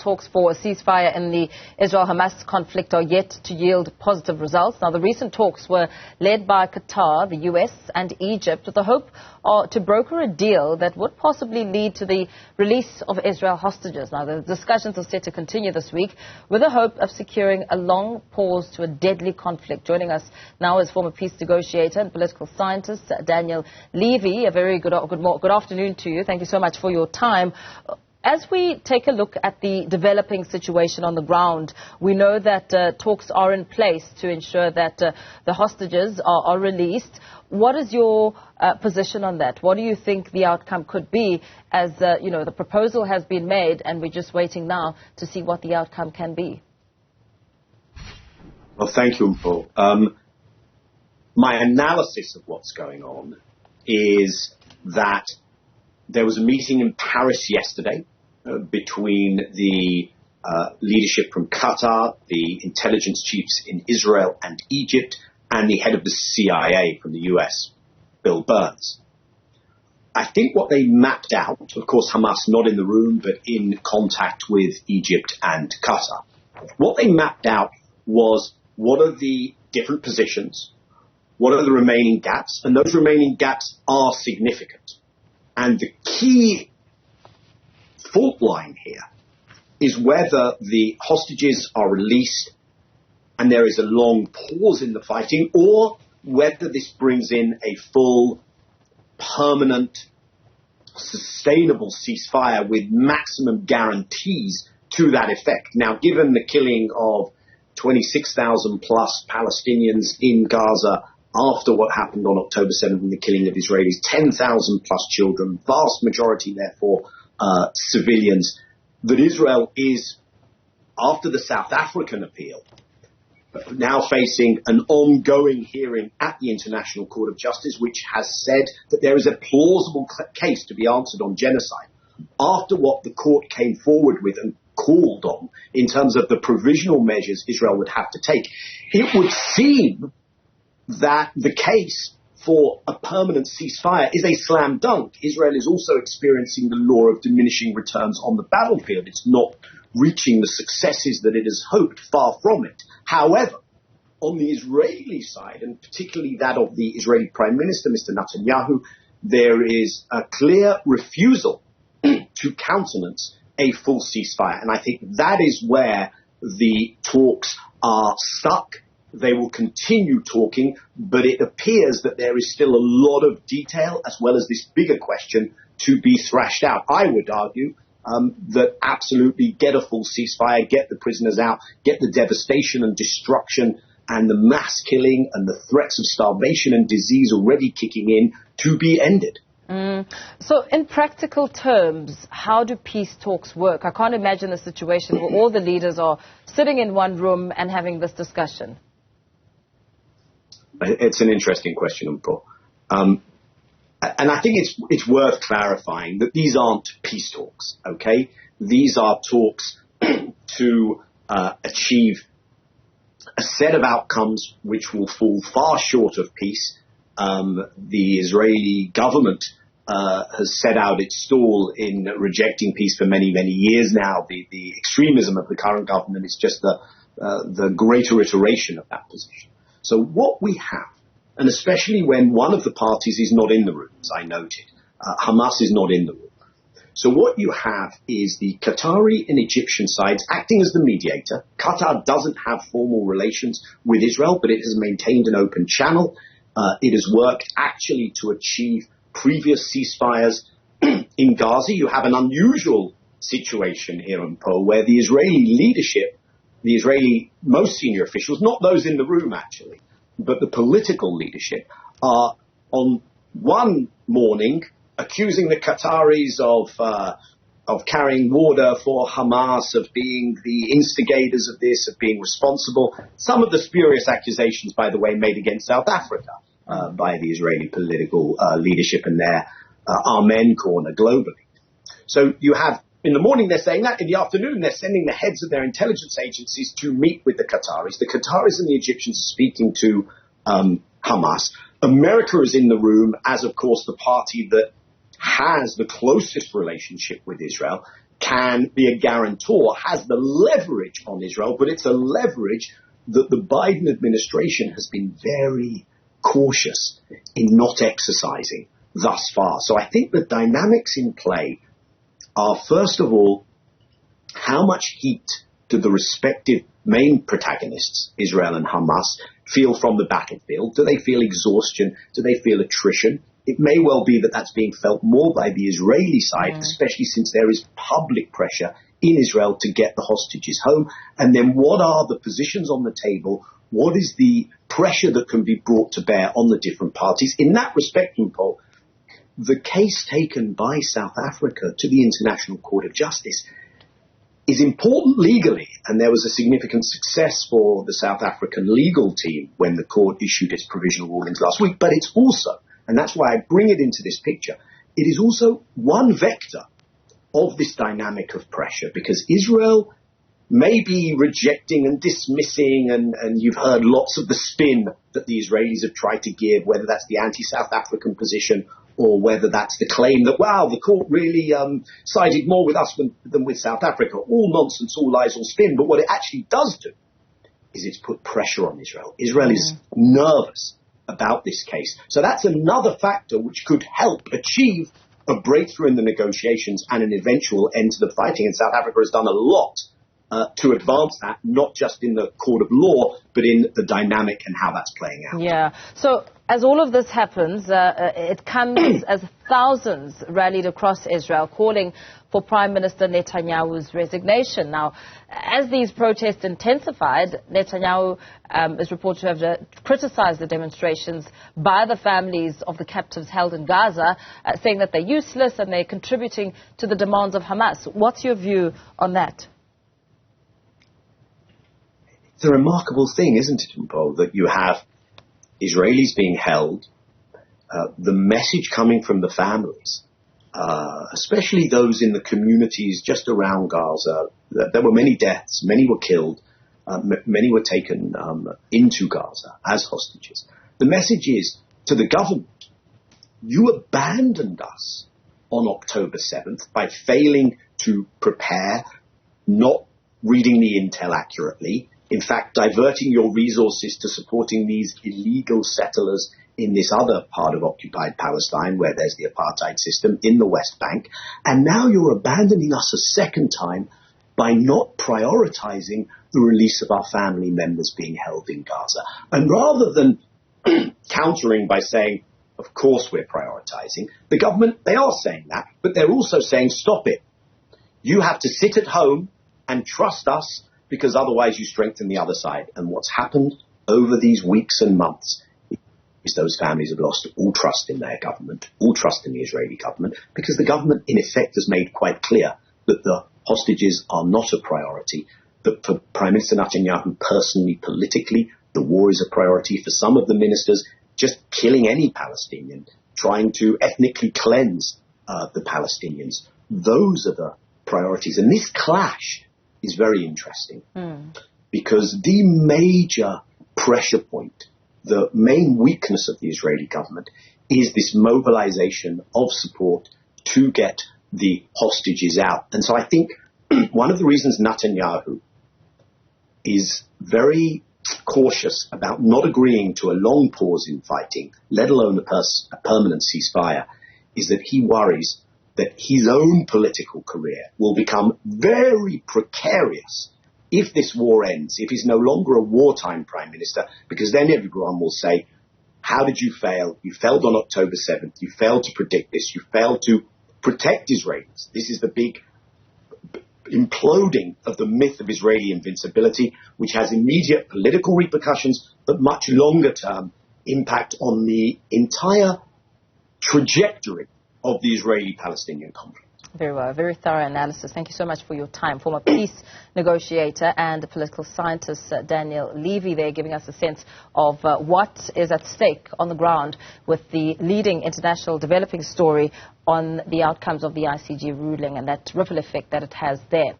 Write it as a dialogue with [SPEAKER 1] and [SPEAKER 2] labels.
[SPEAKER 1] talks for a ceasefire in the Israel-Hamas conflict are yet to yield positive results. Now, the recent talks were led by Qatar, the US and Egypt with the hope to broker a deal that would possibly lead to the release of Israel hostages. Now, the discussions are set to continue this week with the hope of securing a long pause to a deadly conflict. Joining us now is former peace negotiator and political scientist Daniel Levy. A very good afternoon to you. Thank you so much for your time. As we take a look at the developing situation on the ground, we know that talks are in place to ensure that the hostages are released. What is your position on that? What do you think the outcome could be as, the proposal has been made and we're just waiting now to see what the outcome can be?
[SPEAKER 2] Well, thank you, Paul. My analysis of what's going on is that there was a meeting in Paris yesterday between the leadership from Qatar, the intelligence chiefs in Israel and Egypt, and the head of the CIA from the US, Bill Burns. I think what they mapped out, of course, Hamas not in the room, but in contact with Egypt and Qatar. What they mapped out was what are the different positions, what are the remaining gaps, and those remaining gaps are significant. And the key fault line here is whether the hostages are released and there is a long pause in the fighting, or whether this brings in a full, permanent, sustainable ceasefire with maximum guarantees to that effect. Now, given the killing of 26,000 plus Palestinians in Gaza after what happened on October 7th and the killing of Israelis, 10,000 plus children, vast majority, therefore, civilians, that Israel is, after the South African appeal, now facing an ongoing hearing at the International Court of Justice, which has said that there is a plausible case to be answered on genocide. After what the court came forward with and called on in terms of the provisional measures Israel would have to take, it would seem that the case for a permanent ceasefire is a slam dunk. Israel is also experiencing the law of diminishing returns on the battlefield. It's not reaching the successes that it has hoped, far from it. However, on the Israeli side, and particularly that of the Israeli Prime Minister, Mr. Netanyahu, there is a clear refusal to countenance a full ceasefire. And I think that is where the talks are stuck. They will continue talking, but it appears that there is still a lot of detail as well as this bigger question to be thrashed out. I would argue that absolutely get a full ceasefire, get the prisoners out, get the devastation and destruction and the mass killing and the threats of starvation and disease already kicking in to be ended.
[SPEAKER 1] So in practical terms, how do peace talks work? I can't imagine a situation where all the leaders are sitting in one room and having this discussion.
[SPEAKER 2] It's an interesting question, Paul. And I think it's worth clarifying that these aren't peace talks, okay? These are talks to achieve a set of outcomes which will fall far short of peace. The Israeli government has set out its stall in rejecting peace for many, many years now. The extremism of the current government is just the greater iteration of that position. So what we have, and especially when one of the parties is not in the room, as I noted, Hamas is not in the room. So what you have is the Qatari and Egyptian sides acting as the mediator. Qatar doesn't have formal relations with Israel, but it has maintained an open channel. It has worked actually to achieve previous ceasefires in Gaza. You have an unusual situation here in Pole where the Israeli leadership, the Israeli most senior officials, not those in the room actually, but the political leadership, are on one morning accusing the Qataris of carrying water for Hamas, of being the instigators of this, of being responsible. Some of the spurious accusations, by the way, made against South Africa by the Israeli political leadership and their Amen corner globally. So you have, in the morning they're saying that, in the afternoon they're sending the heads of their intelligence agencies to meet with the Qataris. The Qataris and the Egyptians are speaking to Hamas. America is in the room as, of course, the party that has the closest relationship with Israel. can be a guarantor, has the leverage on Israel, but it's a leverage that the Biden administration has been very cautious in not exercising thus far. So I think the dynamics in play are, first of all, how much heat do the respective main protagonists, Israel and Hamas, feel from the battlefield? Do they feel exhaustion? Do they feel attrition? It may well be that that's being felt more by the Israeli side, especially since there is public pressure in Israel to get the hostages home. And then what are the positions on the table? What is the pressure that can be brought to bear on the different parties? In that respect, Paul, the case taken by South Africa to the International Court of Justice is important legally, and there was a significant success for the South African legal team when the court issued its provisional rulings last week. But it's also, and that's why I bring it into this picture, it is also one vector of this dynamic of pressure, because Israel may be rejecting and dismissing, and you've heard lots of the spin that the Israelis have tried to give, whether that's the anti-South African position or whether that's the claim that, wow, the court really sided more with us than with South Africa. All nonsense, all lies, all spin. But what it actually does do is it's put pressure on Israel. Israel is nervous about this case. So that's another factor which could help achieve a breakthrough in the negotiations and an eventual end to the fighting. And South Africa has done a lot to advance that, not just in the court of law, but in the dynamic and how that's playing out.
[SPEAKER 1] Yeah. So as all of this happens, it comes as thousands rallied across Israel calling for Prime Minister Netanyahu's resignation. Now, as these protests intensified, Netanyahu is reported to have criticized the demonstrations by the families of the captives held in Gaza, saying that they're useless and they're contributing to the demands of Hamas. What's your view on that?
[SPEAKER 2] It's a remarkable thing, isn't it, Paul, that you have Israelis being held, the message coming from the families, especially those in the communities just around Gaza. There were many deaths, many were killed, many were taken into Gaza as hostages. The message is to the government, you abandoned us on October 7th by failing to prepare, not reading the intel accurately, in fact, diverting your resources to supporting these illegal settlers in this other part of occupied Palestine where there's the apartheid system in the West Bank. And now you're abandoning us a second time by not prioritizing the release of our family members being held in Gaza. And rather than countering by saying, of course we're prioritizing, the government, they are saying that, but they're also saying, stop it. You have to sit at home and trust us, because otherwise you strengthen the other side. And what's happened over these weeks and months is those families have lost all trust in their government, all trust in the Israeli government, because the government, in effect, has made quite clear that the hostages are not a priority, that for Prime Minister Netanyahu personally, politically, the war is a priority. For some of the ministers, just killing any Palestinian, trying to ethnically cleanse the Palestinians. Those are the priorities. And this clash is very interesting because the major pressure point, the main weakness of the Israeli government is this mobilization of support to get the hostages out. And so I think one of the reasons Netanyahu is very cautious about not agreeing to a long pause in fighting, let alone a permanent ceasefire, is that he worries that his own political career will become very precarious if this war ends, if he's no longer a wartime prime minister, because then everyone will say, how did you fail? You failed on October 7th. You failed to predict this. You failed to protect Israelis. This is the big imploding of the myth of Israeli invincibility, which has immediate political repercussions, but much longer term impact on the entire trajectory of the Israeli-Palestinian conflict.
[SPEAKER 1] Very well. Very thorough analysis. Thank you so much for your time. Former peace negotiator and political scientist Daniel Levy there, giving us a sense of what is at stake on the ground with the leading international developing story on the outcomes of the ICJ ruling and that ripple effect that it has there.